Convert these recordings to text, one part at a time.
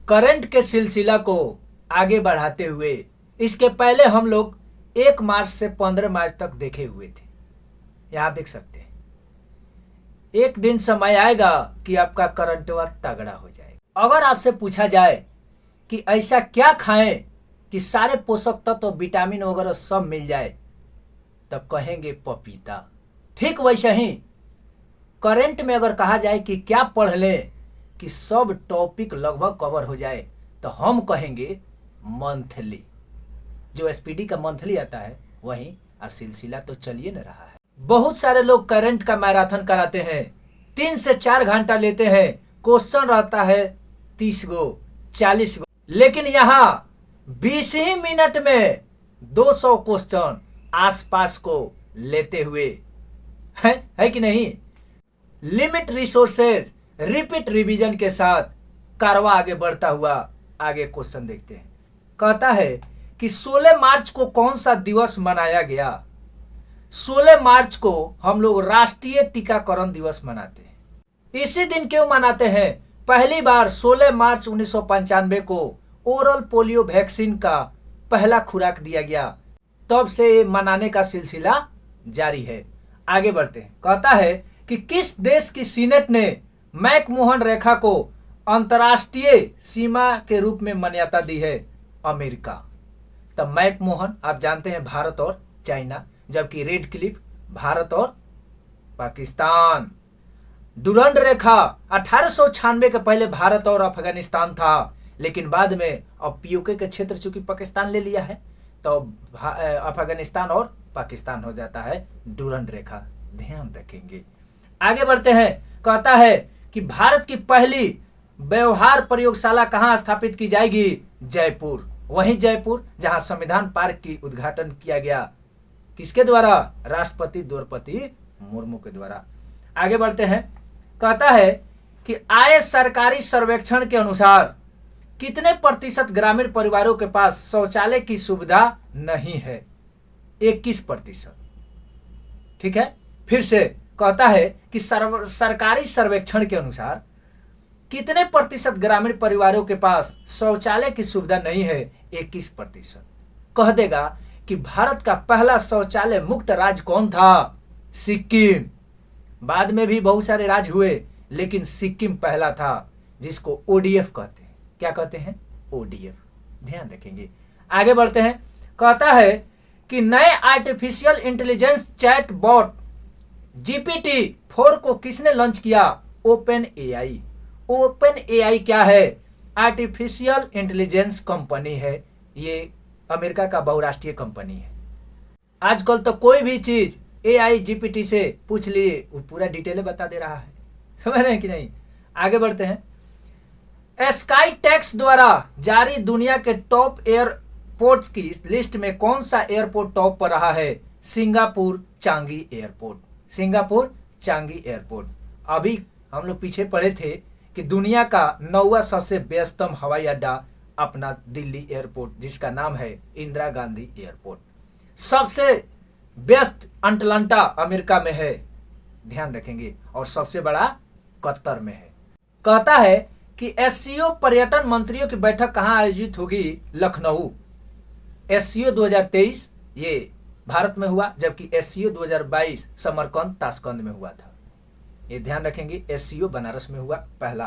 Current के सिलसिला को आगे बढ़ाते हुए इसके पहले हम लोग 1 मार्च से 15 मार्च तक देखे हुए थे। यहां देख सकते हैं, एक दिन समय आएगा कि आपका करंट तगड़ा हो जाएगा। अगर आपसे पूछा जाए कि ऐसा क्या खाएं कि सारे पोषक तत्व विटामिन वगैरह सब मिल जाए, तब कहेंगे पपीता। ठीक वैसे ही करंट में अगर कहा जाए कि क्या पढ़ लें कि सब टॉपिक लगभग कवर हो जाए, तो हम कहेंगे मंथली। जो एसपीडी का मंथली आता है वही सिलसिला तो चलिए न रहा है। बहुत सारे लोग करंट का मैराथन कराते हैं, 3 से 4 घंटा लेते हैं, क्वेश्चन रहता है 30 गो 40 गो, लेकिन यहाँ 20 ही मिनट में 200 क्वेश्चन आसपास को लेते हुए है कि नहीं। लिमिट रिसोर्सेज रिपीट रिवीजन के साथ कारवा आगे बढ़ता हुआ आगे क्वेश्चन देखते हैं। कहता है कि 16 मार्च को कौन सा दिवस मनाया गया। 16 मार्च को हम लोग राष्ट्रीय टीकाकरण दिवस मनाते हैं। इसी दिन क्यों मनाते हैं? पहली बार 16 मार्च 1995 को ओरल पोलियो वैक्सीन का पहला खुराक दिया गया, तब से मनाने का सिलसिला जारी है। आगे बढ़ते हैं। कहता है कि किस देश की सीनेट ने मैकमोहन रेखा को अंतर्राष्ट्रीय सीमा के रूप में मान्यता दी है? अमेरिका। तब मैकमोहन आप जानते हैं भारत और चाइना, जबकि रेड क्लिफ भारत और पाकिस्तान। डुरंड रेखा 1896 के पहले भारत और अफगानिस्तान था, लेकिन बाद में अब पीओके के क्षेत्र चूंकि पाकिस्तान ले लिया है तो अफगानिस्तान और पाकिस्तान हो जाता है डुरंड रेखा। ध्यान रखेंगे। आगे बढ़ते हैं। कहता है कि भारत की पहली व्यवहार प्रयोगशाला कहां स्थापित की जाएगी? जयपुर। वही जयपुर जहां संविधान पार्क की उद्घाटन किया गया। किसके द्वारा? राष्ट्रपति द्रौपदी मुर्मू के द्वारा। आगे बढ़ते हैं। कहता है कि आए सरकारी सर्वेक्षण के अनुसार कितने प्रतिशत ग्रामीण परिवारों के पास शौचालय की सुविधा नहीं है? 21%। ठीक है, फिर से कहता है कि सरकारी सर्वेक्षण के अनुसार कितने प्रतिशत ग्रामीण परिवारों के पास शौचालय की सुविधा नहीं है? 21%। कह देगा कि भारत का पहला शौचालय मुक्त राज्य कौन था? सिक्किम। बाद में भी बहुत सारे राज्य हुए, लेकिन सिक्किम पहला था, जिसको ओडीएफ कहते हैं। क्या कहते हैं? ओडीएफ। ध्यान रखेंगे। आगे बढ़ते हैं। कहता है कि नए artificial intelligence chat bot GPT-4 को किसने लॉन्च किया? Open AI. ओपन एआई क्या है? आर्टिफिशियल इंटेलिजेंस कंपनी है। ये अमेरिका का बहुराष्ट्रीय कंपनी है। आजकल तो कोई भी चीज एआई GPT से पूछ लिए, वो पूरा डिटेल बता दे रहा है। समझ रहे हैं कि नहीं? आगे बढ़ते हैं। स्काई टैक्स द्वारा जारी दुनिया के टॉप एयरपोर्ट की लिस्ट में कौन सा एयरपोर्ट टॉप पर रहा है? Singapore Changi airport. Singapore Changi airport. अभी हम लोग पीछे पढ़े थे कि दुनिया का 9वां सबसे व्यस्तम हवाई अड्डा अपना दिल्ली एयरपोर्ट, जिसका नाम है इंदिरा गांधी एयरपोर्ट। सबसे व्यस्त अटलांटा अमेरिका में है। ध्यान रखेंगे। और सबसे बड़ा कतर में है। कहता है कि एससीओ पर्यटन मंत्रियों की बैठक कहां आयोजित होगी? लखनऊ। एससीओ 2023 ये भारत में हुआ, जबकि एससीओ 2022 समरकंद ताशकंद में हुआ था। ये ध्यान रखेंगे। एससीओ बनारस में हुआ पहला।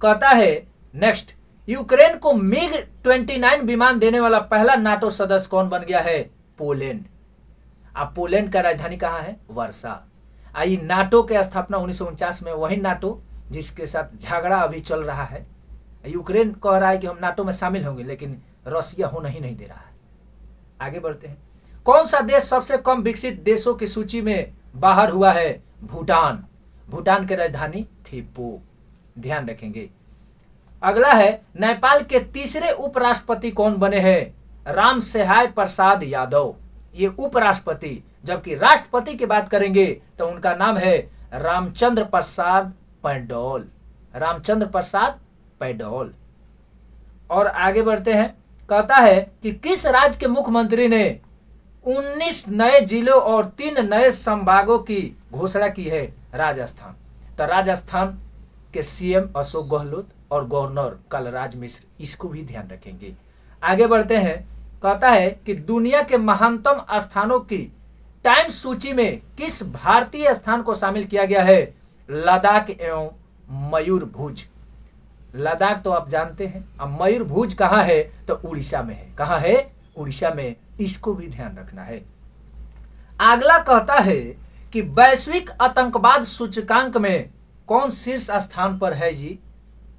कहता है नेक्स्ट, यूक्रेन को मिग 29 विमान देने वाला पहला नाटो सदस्य कौन बन गया है? पोलैंड। अब पोलैंड का राजधानी कहां है? वर्षा। आई नाटो के स्थापना 1949 में, वही नाटो जिसके साथ झगड़ा अभी चल रहा है। यूक्रेन कह रहा है कि हम नाटो में शामिल होंगे, लेकिन रसिया होना ही नहीं दे रहा है। आगे बढ़ते हैं। कौन सा देश सबसे कम विकसित देशों की सूची में बाहर हुआ है? भूटान। भूटान की राजधानी थिम्पू। ध्यान रखेंगे। अगला है, नेपाल के तीसरे उपराष्ट्रपति कौन बने हैं? राम सहाय प्रसाद यादव। ये उपराष्ट्रपति, जबकि राष्ट्रपति की बात करेंगे तो उनका नाम है रामचंद्र प्रसाद पैडोल। रामचंद्र प्रसाद पैडोल। और आगे बढ़ते हैं। कहता है कि किस राज्य के मुख्यमंत्री ने 19 नए जिलों और 3 नए संभागों की घोषणा की है? राजस्थान। तो राजस्थान के सीएम अशोक गहलोत, और गवर्नर कलराज मिश्र, इसको भी ध्यान रखेंगे। आगे बढ़ते हैं। कहता है कि दुनिया के महानतम स्थानों की टाइम सूची में किस भारतीय स्थान को शामिल किया गया है? लद्दाख एवं मयूरभंज। लद्दाख तो आप जानते हैं, अब मयूरभंज कहाँ है? तो उड़ीसा में है। कहाँ है? उड़ीसा में। इसको भी ध्यान रखना है। अगला कहता है कि वैश्विक आतंकवाद सूचकांक में कौन शीर्ष स्थान पर है जी?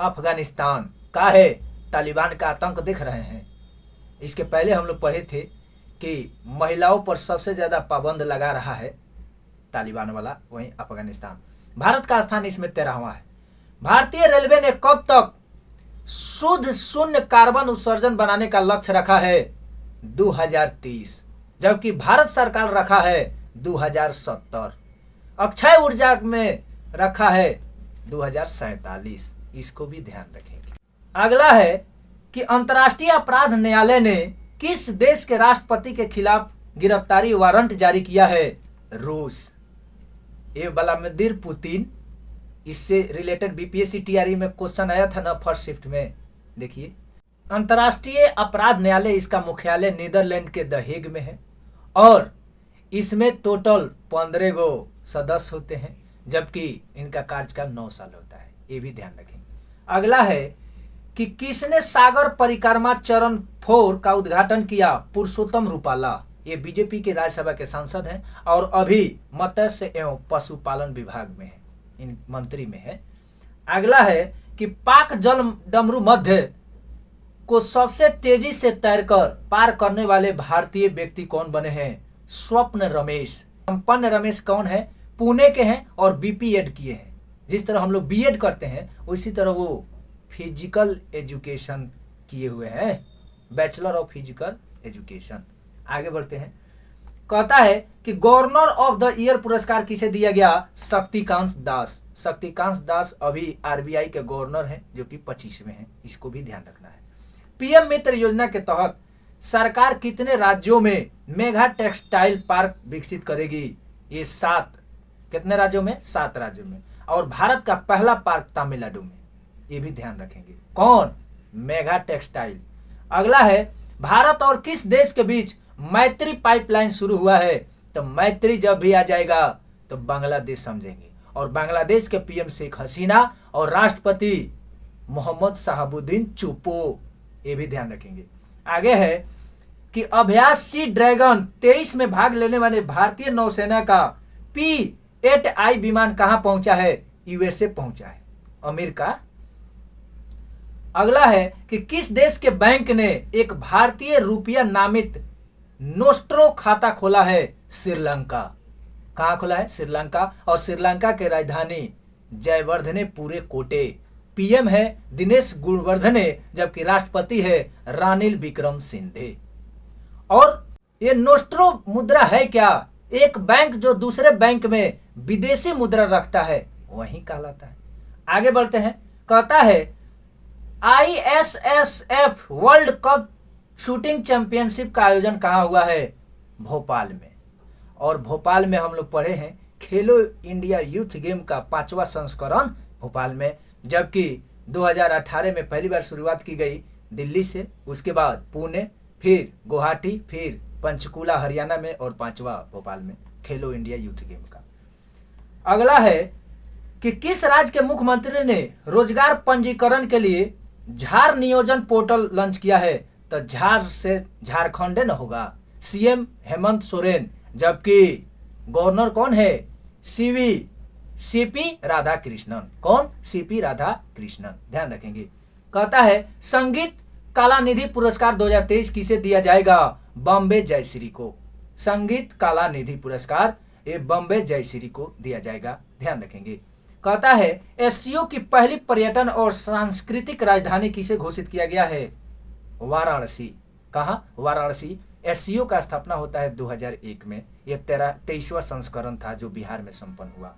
अफगानिस्तान। का है? तालिबान का आतंक देख रहे हैं। इसके पहले हम लोग पढ़े थे कि महिलाओं पर सबसे ज्यादा पाबंद लगा रहा है तालिबान वाला, वहीं अफगानिस्तान। भारत का स्थान इसमें 13वां है। भारतीय रेलवे ने कब तक शुद्ध शून्य कार्बन उत्सर्जन बनाने का लक्ष्य रखा है? 2030, जबकि भारत सरकार रखा है 2070। अक्षय ऊर्जा में रखा है 2047। इसको भी ध्यान रखेंगे। अगला है कि अंतर्राष्ट्रीय अपराध न्यायालय ने किस देश के राष्ट्रपति के खिलाफ गिरफ्तारी वारंट जारी किया है? रूस। ये व्लादिमीर पुतिन। इससे रिलेटेड बीपीएससी टीआरई में क्वेश्चन आया था ना फर्स्ट शिफ्ट में। देखिए, अंतर्राष्ट्रीय अपराध न्यायालय, इसका मुख्यालय नीदरलैंड के द हेग में है और इसमें टोटल 15 गो सदस्य होते हैं, जबकि इनका कार्यकाल 9 साल होता है। ये भी ध्यान रखेंगे। अगला है कि किसने सागर परिक्रमा चरण 4 का उद्घाटन किया? पुरुषोत्तम रूपाला। ये बीजेपी के राज्यसभा के सांसद हैं और अभी मत्स्य एवं पशुपालन विभाग में है, इन मंत्री में है। अगला है कि पाक जल डमरू मध्य को सबसे तेजी से तैरकर पार करने वाले भारतीय व्यक्ति कौन बने हैं? स्वप्न रमेश। संपन्न रमेश कौन है? पुणे के हैं और बीपीएड किए हैं। जिस तरह हम लोग बीएड करते हैं उसी तरह वो फिजिकल एजुकेशन किए हुए हैं, बैचलर ऑफ फिजिकल एजुकेशन। आगे बढ़ते हैं। कहता है कि गवर्नर ऑफ द ईयर पुरस्कार किसे दिया गया? शक्तिकांत दास। शक्तिकांत दास अभी आरबीआई के गवर्नर हैं, जो कि 25 में हैं। इसको भी ध्यान रखना है। पीएम मित्र योजना के तहत सरकार कितने राज्यों में मेगा टेक्सटाइल पार्क विकसित करेगी? ये 7। कितने राज्यों में? 7 राज्यों में। और भारत का पहला पार्क तमिलनाडु में। ये भी ध्यान रखेंगे। कौन? Mega textile. अगला है, भारत और किस देश के बीच मैत्री पाइपलाइन शुरू हुआ है? तो मैत्री जब भी आ जाएगा तो बांग्लादेश समझेंगे, और बांग्लादेश के पीएम शेख हसीना और राष्ट्रपति मोहम्मद शाहबुद्दीन चुप्पू। ये भी ध्यान रखेंगे। आगे है कि अभ्यास सी ड्रैगन 23 में भाग लेने वाले भारतीय नौसेना का P-8I विमान कहां पहुंचा है? यूएसए पहुंचा है, अमेरिका। अगला है कि किस देश के बैंक ने एक भारतीय रुपया नामित नोस्ट्रो खाता खोला है? श्रीलंका। कहां खोला है? श्रीलंका। और श्रीलंका के राजधानी जयवर्धने पूरे कोटे। पीएम है दिनेश गुणवर्धने, जबकि राष्ट्रपति है रानिल विक्रमसिंघे। और ये नोस्ट्रो मुद्रा है क्या? एक बैंक जो दूसरे बैंक में विदेशी मुद्रा रखता है वही कहलाता है। आगे बढ़ते हैं। कहता है ISSF world cup shooting championship का आयोजन कहाँ हुआ है? भोपाल में। और भोपाल में हम लोग पढ़े हैं खेलो इंडिया यूथ गेम का 5वां संस्करण भोपाल में, जबकि 2018 में पहली बार शुरुआत की गई दिल्ली से, उसके बाद पुणे, फिर गुवाहाटी, फिर पंचकुला हरियाणा में और 5वां भोपाल में खेलो इंडिया यूथ गेम का। अगला है कि किस राज्य के मुख्यमंत्री ने रोजगार पंजीकरण के लिए झार नियोजन पोर्टल लॉन्च किया है? तो झार से झारखंड न होगा, सीएम हेमंत सोरेन, जबकि गवर्नर कौन है? सीपी राधाकृष्णन। कौन? सीपी राधाकृष्णन। ध्यान रखेंगे। कहता है संगीत कला निधि पुरस्कार 2023 किसे दिया जाएगा? बॉम्बे जयश्री को। संगीत कला निधि पुरस्कार ये बॉम्बे जयश्री को दिया जाएगा, ध्यान रखेंगे। कहता है एससीओ की पहली पर्यटन और सांस्कृतिक राजधानी किसे घोषित किया गया है? वाराणसी। कहाँ? वाराणसी। एससीओ का स्थापना होता है 2001 में। यह 23वां संस्करण था जो बिहार में संपन्न हुआ।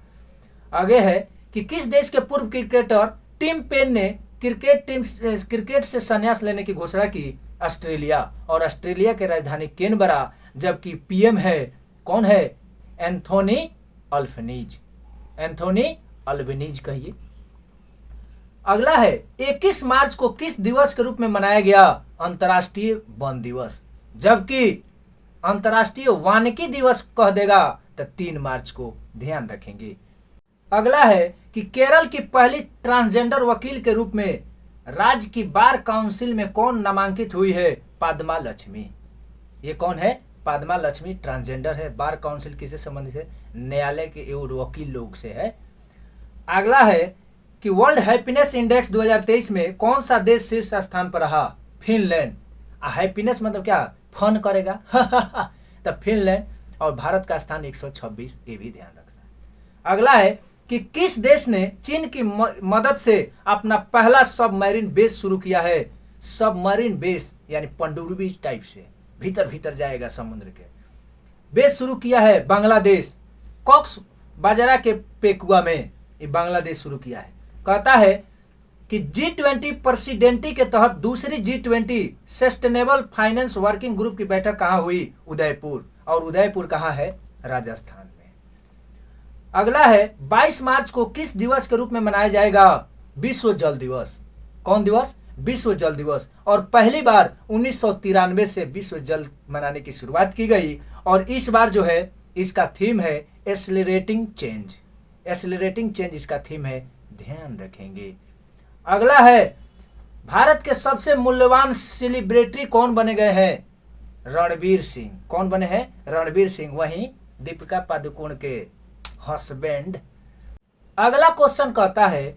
आगे है कि किस देश के पूर्व क्रिकेटर टिम पेन ने क्रिकेट से संन्यास लेने की घोषणा की? ऑस्ट्रेलिया। और ऑस्ट्रेलिया के राजधानी कैनबरा, जबकि पीएम है कौन है? Anthony Albanese. एंथोनी अल्बनीज कहिए। अगला है 21 मार्च को किस दिवस के रूप में मनाया गया? अंतर्राष्ट्रीय वन दिवस। जबकि अंतर्राष्ट्रीय वानिकी दिवस कह देगा तो 3 मार्च को, ध्यान रखेंगे। अगला है कि केरल की पहली ट्रांसजेंडर वकील के रूप में राज्य की बार काउंसिल में कौन नामांकित हुई है? पद्मा लक्ष्मी। ये कौन है? पद्मा लक्ष्मी ट्रांसजेंडर है। बार काउंसिल किससे संबंधित है? न्यायालय के वकील लोग से है। अगला है कि वर्ल्ड हैप्पीनेस इंडेक्स 2023 में कौन सा देश शीर्ष स्थान पर रहा? फिनलैंड। हैप्पीनेस मतलब क्या? फन करेगा तो फिनलैंड। और भारत का स्थान 126, ये भी ध्यान रखना है। अगला है कि किस देश ने चीन की मदद से अपना पहला सबमरीन बेस शुरू किया है? सबमरीन बेस यानी पनडुब्बी टाइप से भीतर भीतर जाएगा समुद्र के, बेस शुरू किया है बांग्लादेश। कॉक्स बाजारा के पेकुआ में ये बांग्लादेश शुरू किया है। कहता है कि G20 प्रेसिडेंटी के तहत दूसरी G20 sustainable finance working group की बैठक कहाँ हुई? उदयपुर। और उदयपुर कहाँ है? राजस्थान में। अगला है 22 मार्च को किस दिवस के रूप में मनाया जाएगा? विश्व जल दिवस। कौन दिवस? विश्व जल दिवस। और पहली बार 1993 से विश्व जल मनाने की शुरुआत की गई। और इस बार जो है इसका थीम है एक्सेलरेटिंग चेंज। एक्सेलरेटिंग चेंज इसका थीम है, ध्यान रखेंगे। अगला है भारत के सबसे मूल्यवान सेलिब्रिटी कौन बने गए हैं? रणवीर सिंह। कौन बने हैं? रणवीर सिंह। वहीं दीपिका पादुकोण के हस्बैंड। अगला क्वेश्चन कहता है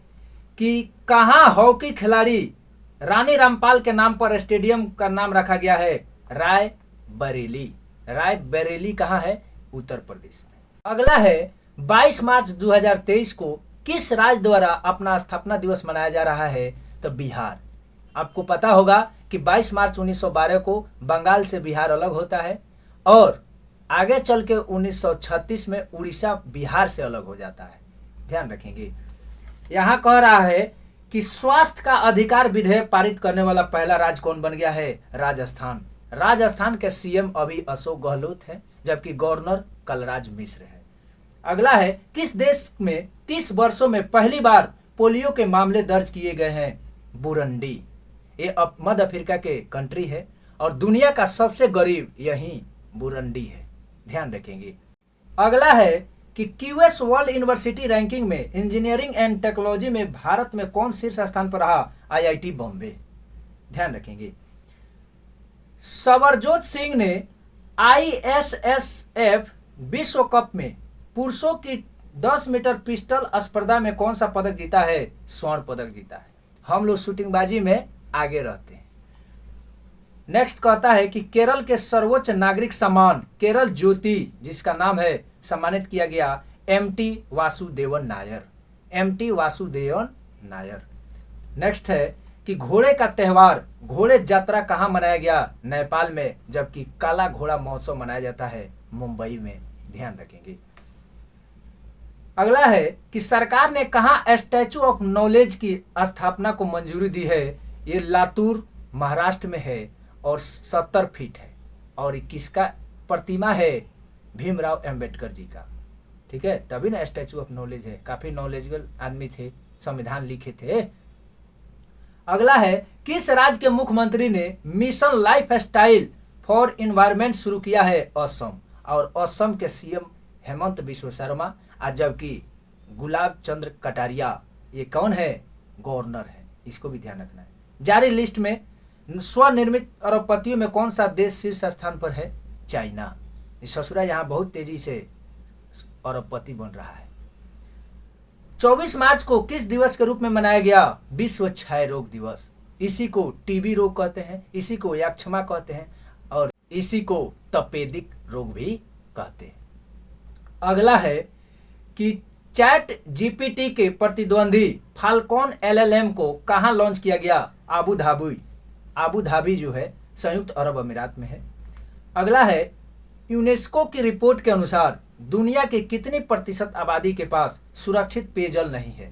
कि कहां हॉकी खिलाड़ी रानी रामपाल के नाम पर स्टेडियम का नाम रखा गया है? राय बरेली। राय बरेली कहां है? उत्तर प्रदेश में। अगला है 22 मार्च 2023 को किस राज्य द्वारा अपना स्थापना दिवस मनाया जा रहा है? तो बिहार। आपको पता होगा कि 22 मार्च 1912 को बंगाल से बिहार अलग होता है और आगे चल के 1936 में उड़ीसा बिहार से अलग हो जाता है, ध्यान रखेंगे। यहां कह रहा है कि स्वास्थ्य का अधिकार विधेयक पारित करने वाला पहला राज्य कौन बन गया है? राजस्थान। राजस्थान के सीएम अभी अशोक गहलोत है, जबकि गवर्नर कलराज मिश्र है। अगला है किस देश में 30 वर्षों में पहली बार पोलियो के मामले दर्ज किए गए हैं? बुरुंडी। ये अब मध्य अफ्रीका के कंट्री है और दुनिया का सबसे गरीब यही बुरुंडी है, ध्यान रखेंगे। अगला है कि क्यूएस वर्ल्ड यूनिवर्सिटी रैंकिंग में इंजीनियरिंग एंड टेक्नोलॉजी में भारत में कौन शीर्ष स्थान पर रहा? आईआईटी बॉम्बे, ध्यान रखेंगे। सबरजोत सिंह ने आईएसएसएफ विश्व कप में पुरुषों की 10 मीटर पिस्टल स्पर्धा में कौन सा पदक जीता है? स्वर्ण पदक जीता है। हम लोग शूटिंगबाजी में आगे रहते हैं। नेक्स्ट कहता है कि केरल के सर्वोच्च नागरिक सम्मान केरल ज्योति जिसका नाम है सम्मानित किया गया MT Vasudevan Nair. MT Vasudevan Nair. Next है कि घोड़े का त्योहार घोड़े यात्रा कहाँ मनाया गया? नेपाल में, जबकि काला घोड़ा महोत्सव मनाया जाता है मुंबई में, ध्यान रखेंगे। अगला है कि सरकार ने कहाँ स्टैचू ऑफ नॉलेज की स्थापना को मंजूरी दी है? ये लातूर महाराष्ट्र में है और 70 फीट है। और किसका प्रतिमा है? भीमराव अंबेडकर जी का, ठीक है, तभी ना स्टैचू ऑफ नॉलेज है। काफी नॉलेजेबल आदमी थे, संविधान लिखे थे। अगला है किस राज्य के मुख्यमंत्री ने mission life style for environment शुरू किया है? असम। और असम के सीएम हेमंत बिश्व शर्मा, जबकि गुलाब चंद्र कटारिया ये कौन है? गवर्नर है। इसको भी ध्यान रखना है। जारी लिस्ट में स्वनिर्मित अरबपतियों में कौन सा देश शीर्ष स्थान पर है? चाइना। ससुरा यहाँ बहुत तेजी से अरबपति बन रहा है। 24 मार्च को किस दिवस के रूप में मनाया गया? विश्व क्षय रोग दिवस। इसी को टीबी रोग कहते हैं, इसी को यक्षमा कहते हैं और इसी को तपेदिक रोग भी कहते हैं। अगला है कि चैट जीपीटी के प्रतिद्वंदी फाल्कॉन एलएलएम को कहां लॉन्च किया गया? Abu Dhabi. आबू धाबी जो है संयुक्त अरब अमीरात में है। अगला है यूनेस्को की रिपोर्ट के अनुसार दुनिया के कितने प्रतिशत आबादी के पास सुरक्षित पेयजल नहीं है?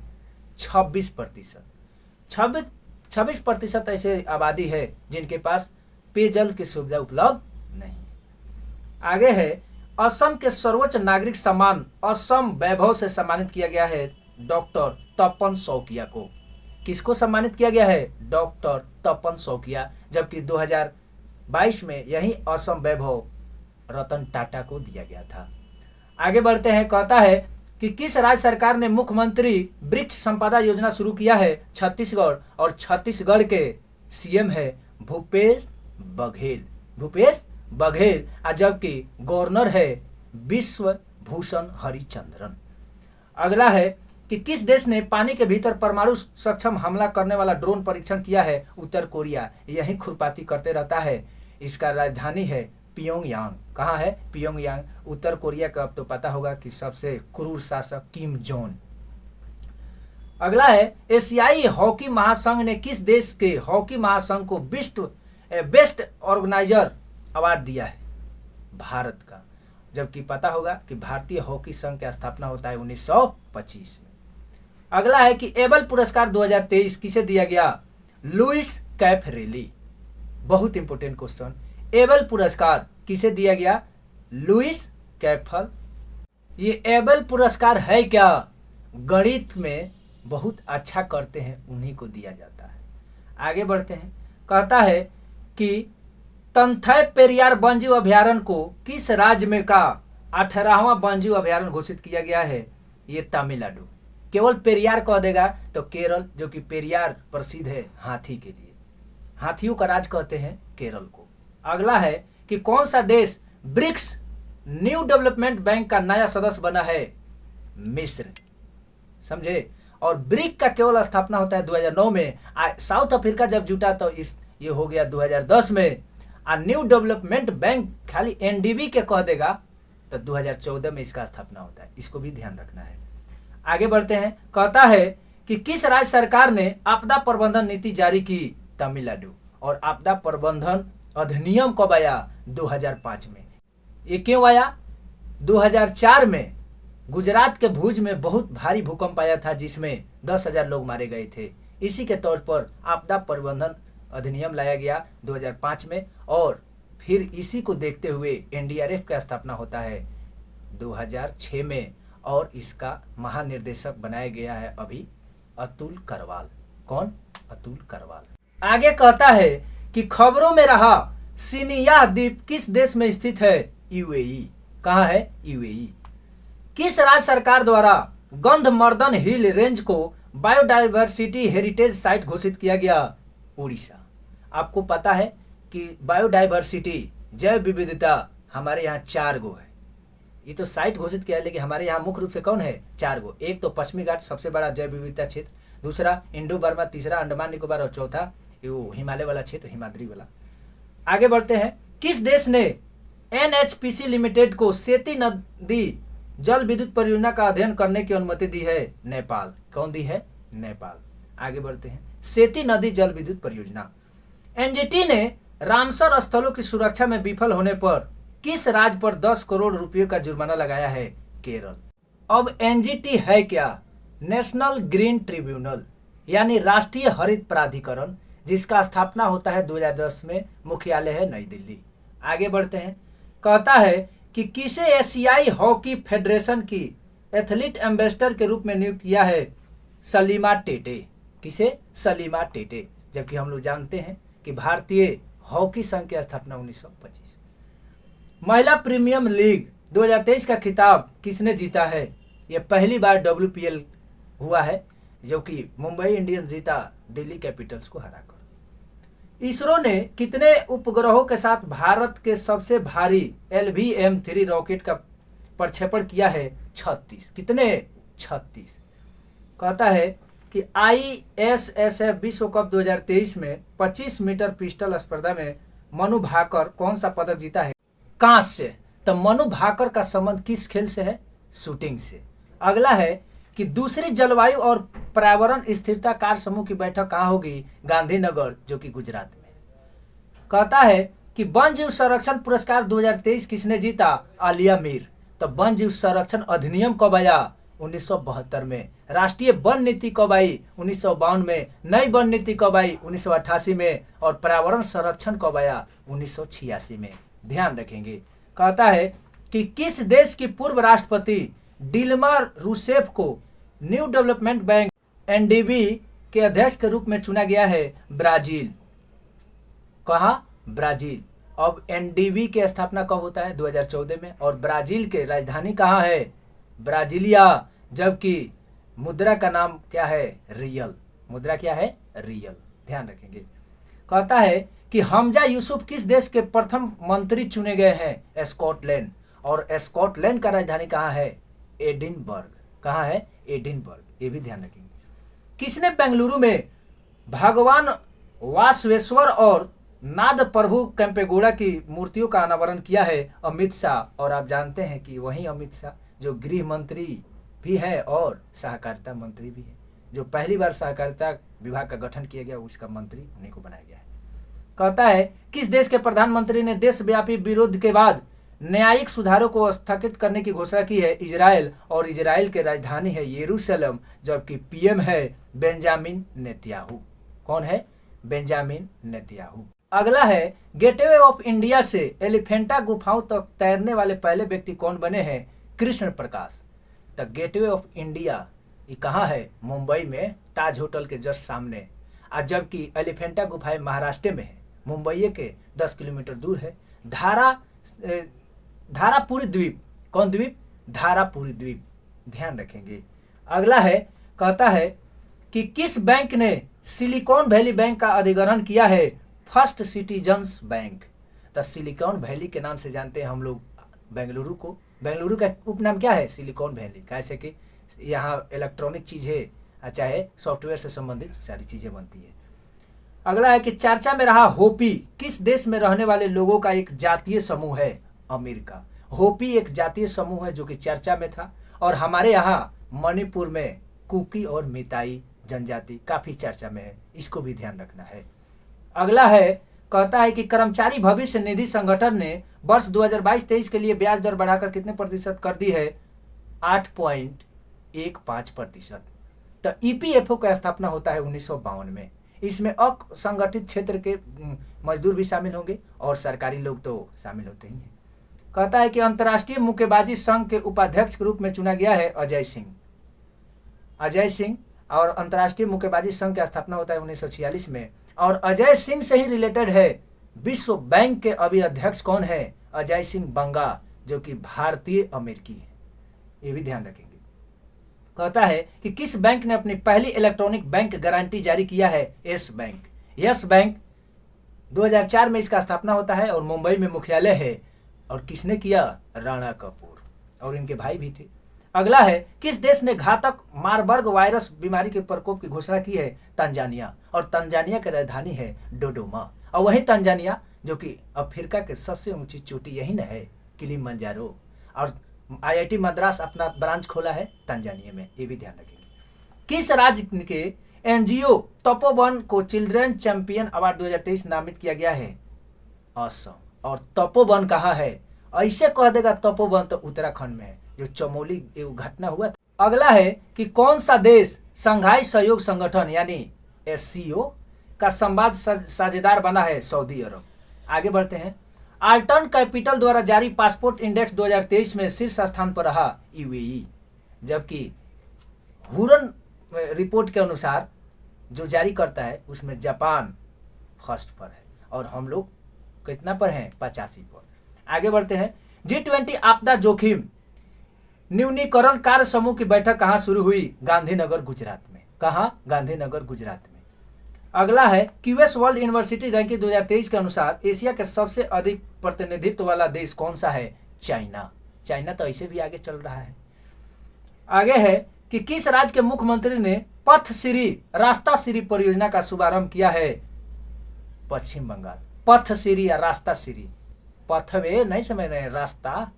26%। 26% ऐसे आबादी है जिनके पास पेयजल की सुविधा उपलब्ध नहीं है। आगे है असम के सर्वोच्च नागरिक सम्मान असम वैभव से सम्मानित किया गया है डॉक्टर तपन शौकिया को। किसको सम्मानित किया गया है? डॉक्टर तपन शौकिया। जबकि 2022 में यही असम वैभव रतन टाटा को दिया गया था। आगे बढ़ते हैं। कहता है कि किस राज्य सरकार ने मुख्यमंत्री वृक्ष संपदा योजना शुरू किया है? छत्तीसगढ़। और छत्तीसगढ़ के सीएम है भूपेश बघेल। भूपेश बघेल। जबकि गवर्नर है विश्व भूषण हरिचंद्रन। अगला है कि किस देश ने पानी के भीतर परमाणु सक्षम हमला करने वाला ड्रोन परीक्षण किया है? उत्तर कोरिया। यही खुरपाती करते रहता है। इसका राजधानी है पियोंगयांग। कहाँ है? पियोंगयांग। उत्तर कोरिया का अब तो पता होगा कि सबसे क्रूर शासक किम जोंग। अगला है एशियाई हॉकी महासंघ ने किस देश के हॉकी महासंघ को बेस्ट ऑर्गेनाइजर अवार्ड दिया है? भारत का। जबकि पता होगा कि भारतीय हॉकी संघ की स्थापना होता है 1925 में। अगला है कि एबल पुरस्कार 2023 किसे दिया गया? Luis Caffarelli. बहुत इंपोर्टेंट क्वेश्चन। एबल पुरस्कार किसे दिया गया? Luis Caffarelli. ये एबल पुरस्कार है क्या? गणित में बहुत अच्छा करते हैं उन्हीं को दिया जाता है। आगे बढ़ते हैं। कहता है कि तंथई पेरियार वन्यजीव अभयारण्य को किस राज्य में का 18वां वन्यजीव अभयारण्य घोषित किया गया है? ये तमिलनाडु। केवल पेरियार कह देगा तो केरल, जो कि पेरियार प्रसिद्ध है हाथी के लिए। हाथियों का राज कहते हैं केरल को। अगला है कि कौन सा देश ब्रिक्स न्यू डेवलपमेंट बैंक का नया सदस्य बना है? मिस्र। समझे? और ब्रिक का केवल स्थापना होता है 2009 में। साउथ अफ्रीका जब जुटा तो ये हो गया 2010 में। न्यू डेवलपमेंट बैंक खाली एनडीबी के कह देगा तो 2014 में इसका स्थापना होता है। इसको भी ध्यान रखना है। आगे बढ़ते हैं। कहता है कि किस राज्य सरकार ने आपदा प्रबंधन नीति जारी की? तमिलनाडु। और आपदा प्रबंधन अधिनियम कब आया? 2005 में। ये क्यों आया? 2004 में गुजरात के भुज में बहुत भारी भूकंप आया था जिसमें 10,000 लोग मारे गए थे। इसी के तौर पर आपदा प्रबंधन अधिनियम लाया गया 2005 में। और फिर इसी को देखते हुए एनडीआरएफ का स्थापना होता है 2006 में। और इसका महानिर्देशक बनाया गया है अभी अतुल करवाल। कौन? अतुल करवाल। आगे कहता है कि खबरों में रहा सिनियाह द्वीप किस देश में स्थित है? यूएई। कहाँ है? यूएई। किस राज्य सरकार द्वारा गंधमर्दन हिल रेंज को बायोडायवर्सिटी हेरिटेज साइट घोषित किया गया? उड़ीसा। आपको पता है कि बायोडायवर्सिटी जैव विविधता हमारे यहाँ 4 गो है। ये तो साइट घोषित किया है, लेकिन हमारे यहाँ मुख्य रूप से कौन है? 4 गो। एक तो पश्चिमी घाट सबसे बड़ा जैव विविधता क्षेत्र, दूसरा इंडो बर्मा, तीसरा अंडमान निकोबार और चौथा वो हिमालय वाला क्षेत्र, हिमाद्री वाला। आगे बढ़ते हैं। किस देश ने एनएचपीसी लिमिटेड को सेती नदी जल विद्युत परियोजना का अध्ययन करने की अनुमति दी है? नेपाल। कौन दी है? नेपाल। आगे बढ़ते हैं। सेती नदी जल विद्युत परियोजना। एनजीटी ने रामसर स्थलों की सुरक्षा में विफल होने पर किस राज्य पर 10 करोड़ रुपयों का जुर्माना लगाया है? केरल। अब एनजीटी है क्या? नेशनल ग्रीन ट्रिब्यूनल, यानी राष्ट्रीय हरित प्राधिकरण, जिसका स्थापना होता है 2010 में। मुख्यालय है नई दिल्ली। आगे बढ़ते हैं। कहता है कि किसे एशियाई हॉकी फेडरेशन की एथलीट एम्बेसडर के रूप में नियुक्त किया है? सलीमा टेटे। किसे? सलीमा टेटे। जबकि हम लोग जानते हैं कि भारतीय हॉकी संघ की स्थापना 1925। महिला प्रीमियम लीग 2023 का खिताब किसने जीता है? यह पहली बार डब्ल्यूपीएल हुआ है, जो कि मुंबई इंडियंस जीता दिल्ली कैपिटल्स को हराकर। इसरो ने कितने उपग्रहों के साथ भारत के सबसे भारी LVM-3 रॉकेट का प्रक्षेपण किया है? 36। कितने? 36। कहता है कि ISSF विश्व कप 2023 में 25 मीटर पिस्टल स्पर्धा में मनु भाकर कौन सा पदक जीता है? कांस्य। तो मनु भाकर का संबंध किस खेल से है? शूटिंग से। अगला है कि दूसरी जलवायु और पर्यावरण स्थिरता कार्य समूह की बैठक कहाँ होगी? गांधीनगर, जो कि गुजरात में। कहता है कि वन जीव संरक्षण पुरस्कार 2023 किसने जीता? आलिया मीर। तो वन जीव संरक्षण अधिनियम कब आया? 1972 में। राष्ट्रीय वन नीति कब आई? 1952 में। नई वन नीति कब आई? 1988 में। और पर्यावरण संरक्षण कब आया? 1986 में। ध्यान रखेंगे। कहता है कि किस देश की पूर्व राष्ट्रपति डिल्मा रूसेफ को न्यू डेवलपमेंट बैंक एनडीबी के अध्यक्ष के रूप में चुना गया है ब्राजील। कहाँ? ब्राजील। अब एनडीबी की स्थापना कब होता है? 2014 में। और ब्राजील के राजधानी कहाँ है? ब्राजीलिया। जबकि मुद्रा का नाम क्या है? रियल। मुद्रा क्या है? रियल। ध्यान रखेंगे। कहता है कि हमजा यूसुफ किस देश के प्रथम मंत्री चुने गए हैं? स्कॉटलैंड। और स्कॉटलैंड का राजधानी कहाँ है? एडिनबर्ग। कहाँ है? एडिनबर्ग। ये भी ध्यान रखेंगे। किसने बेंगलुरु में भगवान वासवेश्वर और नाद प्रभु केम्पेगौड़ा की मूर्तियों का अनावरण किया है? अमित शाह। और आप जानते हैं कि वही अमित शाह जो गृह मंत्री भी है और सहकारिता मंत्री भी है, जो पहली बार सहकारिता विभाग का गठन किया गया उसका मंत्री उन्हीं को बनाया गया है। कहता है किस देश के प्रधानमंत्री ने देशव्यापी विरोध के बाद न्यायिक सुधारों को स्थगित करने की घोषणा की है? इजराइल। और इजराइल की राजधानी है यरूशलेम, जबकि पीएम है बेंजामिन नेतन्याहू। कौन है? Benjamin Netanyahu. अगला है गेटवे ऑफ इंडिया से एलिफेंटा गुफाओं तक तैरने वाले पहले व्यक्ति कौन बने हैं? Krishna Prakash. The gateway of India ये कहाँ है? मुंबई में ताज होटल के जस्ट सामने। आज जबकि एलिफेंटा गुफाएं महाराष्ट्र में है, मुंबई के 10 किलोमीटर दूर है। धारापुरी द्वीप। कौन द्वीप? धारापुरी द्वीप। ध्यान रखेंगे। अगला है कहता है कि किस बैंक ने सिलिकॉन वैली बैंक का अधिग्रहण किया है? First citizens bank. तो सिलिकॉन वैली के नाम से जानते हैं हम लोग बेंगलुरु को। बेंगलुरु का उपनाम क्या है? Silicon valley. कैसे कि यहाँ इलेक्ट्रॉनिक चीजें चाहे सॉफ्टवेयर से संबंधित सारी चीजें बनती है। अगला है कि चर्चा में रहा होपी किस देश में रहने वाले लोगों का एक जातीय समूह है? अमेरिका। होपी एक जातीय समूह है जो कि चर्चा में था। और हमारे यहाँ मणिपुर में कुकी और मिताई जनजाति काफी चर्चा में है, इसको भी ध्यान रखना है। अगला है कहता है कि कर्मचारी भविष्य निधि संगठन ने वर्ष 2022-23 के लिए ब्याज दर बढ़ाकर कितने प्रतिशत कर दी है? 8.15%। तो ईपीएफओ का स्थापना होता है 1952 में। इसमें असंगठित क्षेत्र के मजदूर भी शामिल होंगे और सरकारी लोग तो शामिल होते ही हैं। कहता है कि अंतर्राष्ट्रीय मुक्केबाजी संघ के उपाध्यक्ष के रूप में चुना गया है अजय सिंह। अजय सिंह। और अंतर्राष्ट्रीय मुक्केबाजी संघ की स्थापना होता है 1946 में। और अजय सिंह से ही रिलेटेड है विश्व बैंक के अभी अध्यक्ष कौन है? अजय सिंह बंगा, जो कि भारतीय अमेरिकी है। ये भी ध्यान रखेंगे। कहता है कि किस बैंक ने अपनी पहली इलेक्ट्रॉनिक बैंक गारंटी जारी किया है? Yes bank. यस बैंक 2004 में इसका स्थापना होता है और मुंबई में मुख्यालय है। और किसने किया? राणा कपूर और इनके भाई भी थे। अगला है किस देश ने घातक मारबर्ग वायरस बीमारी के प्रकोप की घोषणा की है? तंजानिया। और तंजानिया की राजधानी है डोडोमा। और वही तंजानिया जो कि अफ्रीका के सबसे ऊंची चोटी यही न है, किलिमंजारो। और आईआईटी मद्रास अपना ब्रांच खोला है तंजानिया में, ये भी ध्यान रखेंगे। किस राज्य के एनजीओ तपोवन को चिल्ड्रन चैंपियन अवार्ड 2023 नामित किया गया है? असम। और तपोवन कहाँ है? ऐसे कह देगा तपोवन तो उत्तराखंड में है, जो चमोली घटना हुआ था। अगला है कि कौन सा देश संघाई सहयोग संगठन यानी एससीओ का संवाद साझेदार बना है? सऊदी अरब। आगे बढ़ते हैं। आल्टन कैपिटल द्वारा जारी पासपोर्ट इंडेक्स 2023 में शीर्ष स्थान पर रहा यूएई, जबकि हुरन रिपोर्ट के अनुसार जो जारी करता है उसमें जापान फर्स्ट पर है और हम लोग कितना पर हैं? 85 पर। आगे बढ़ते हैं। G20 आपदा जोखिम न्यूनीकरण कार्य समूह की बैठक कहाँ शुरू हुई? गांधीनगर गुजरात में। कहाँ? गांधीनगर गुजरात में। अगला है क्यूएस वर्ल्ड यूनिवर्सिटी रैंकिंग 2023 के अनुसार एशिया के सबसे अधिक प्रतिनिधित्व वाला देश कौन सा है? चाइना। चाइना तो ऐसे भी आगे चल रहा है। आगे है कि किस राज्य के मुख्यमंत्री ने पथ श्री रास्ता श्री परियोजना का शुभारंभ किया है? पश्चिम बंगाल। पथ श्री या रास्ता श्री, पथवे नहीं समझ रहे, रास्ता।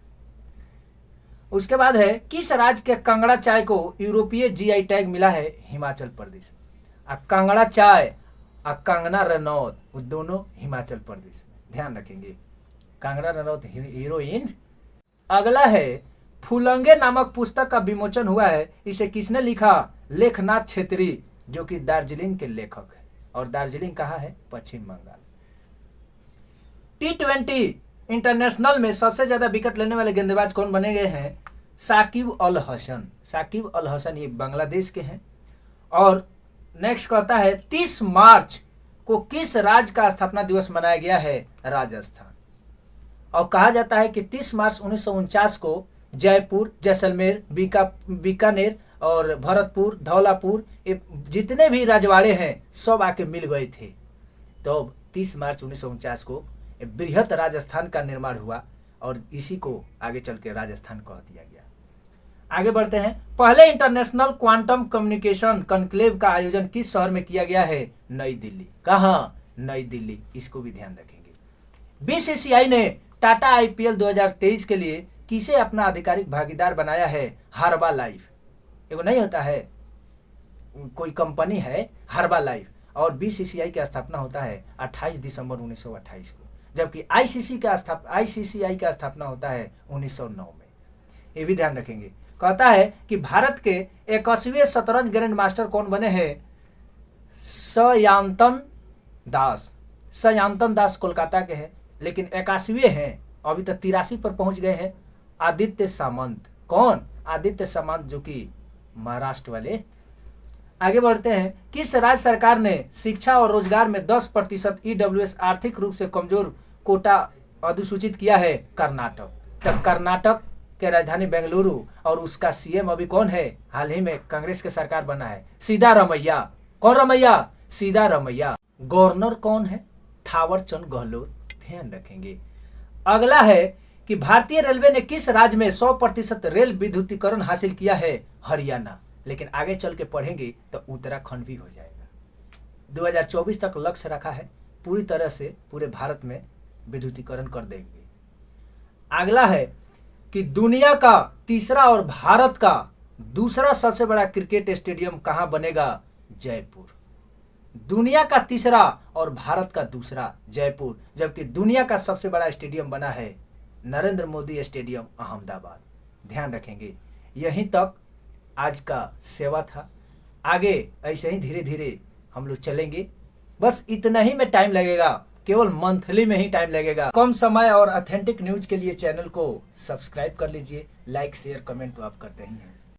उसके बाद है किस राज्य के कांगड़ा चाय को यूरोपीय जीआई टैग मिला है? हिमाचल प्रदेश। कांगड़ा चाय और कंगना रनौत वो दोनों हिमाचल प्रदेश में, ध्यान रखेंगे। कांगड़ा रनौत हीरोइन। अगला है फुलंगे नामक पुस्तक का विमोचन हुआ है, इसे किसने लिखा? लेखनाथ छेत्री, जो कि दार्जिलिंग के लेखक है। और दार्जिलिंग कहाँ है? पश्चिम बंगाल। T20 इंटरनेशनल में सबसे ज्यादा विकेट लेने वाले गेंदबाज कौन बने गए हैं? साकिब अल हसन। साकिब अल हसन ये बांग्लादेश के हैं। और नेक्स्ट कहता है 30 मार्च को किस राज्य का स्थापना दिवस मनाया गया है? राजस्थान। और कहा जाता है कि 30 मार्च 1949 को जयपुर, जैसलमेर, बीकानेर और भरतपुर, धौलापुर, ये जितने भी रजवाड़े हैं सब आके मिल गए थे। तो 30 मार्च 1949 को बृहत राजस्थान का निर्माण हुआ और इसी को आगे चल के राजस्थान कह दिया गया। आगे बढ़ते हैं। पहले इंटरनेशनल क्वांटम कम्युनिकेशन कॉन्क्लेव का आयोजन किस शहर में किया गया है? नई दिल्ली। कहाँ? नई दिल्ली। इसको भी ध्यान रखेंगे। बीसीसीआई ने टाटा आईपीएल 2023 के लिए किसे अपना आधिकारिक भागीदार बनाया है? हर्बा लाइफ। एगो नहीं होता है, कोई कंपनी है हर्बा लाइफ, और बीसीसीआई की स्थापना होता है 28 दिसंबर 1928 को, जबकि आईसीसीआई का स्थापना होता है 1909 में। ये भी ध्यान रखेंगे। कहता है कि भारत के 81वें शतरंज ग्रैंड मास्टर कौन बने हैं? सयांतन दास। सयांतन दास कोलकाता के हैं, लेकिन 81वें हैं, अभी तक 83 पर पहुंच गए हैं आदित्य सामंत। कौन? आदित्य सामंत, जो कि महाराष्ट्र वाले। आगे बढ़ते हैं। किस राज्य सरकार ने शिक्षा और रोजगार में 10% ईडब्ल्यूएस आर्थिक रूप से कमजोर कोटा अधिसूचित किया है? कर्नाटक। तब कर्नाटक के राजधानी बेंगलुरु और उसका सीएम अभी कौन है? हाल ही में कांग्रेस के सरकार बना है, सिद्धारमैया। कौन रमैया? सिद्धारमैया। गवर्नर कौन है? थावरचंद गहलोत। ध्यान रखेंगे। अगला है कि भारतीय रेलवे ने किस राज्य में 100% रेल विद्युतीकरण हासिल किया है? हरियाणा। लेकिन आगे चल के पढ़ेंगे तो उत्तराखंड भी हो जाएगा। 2024 तक लक्ष्य रखा है, पूरी तरह से पूरे भारत में विद्युतीकरण कर देंगे। अगला है कि दुनिया का तीसरा और भारत का दूसरा सबसे बड़ा क्रिकेट स्टेडियम कहां बनेगा? जयपुर। दुनिया का तीसरा और भारत का दूसरा जयपुर, जबकि दुनिया का सबसे बड़ा स्टेडियम बना है नरेंद्र मोदी स्टेडियम अहमदाबाद। ध्यान रखेंगे। यहीं तक आज का सेवा था। आगे ऐसे ही धीरे धीरे हम लोग चलेंगे। बस इतना ही में टाइम लगेगा, केवल मंथली में ही टाइम लगेगा। कम समय और ऑथेंटिक न्यूज के लिए चैनल को सब्सक्राइब कर लीजिए। लाइक शेयर कमेंट तो आप करते ही हैं।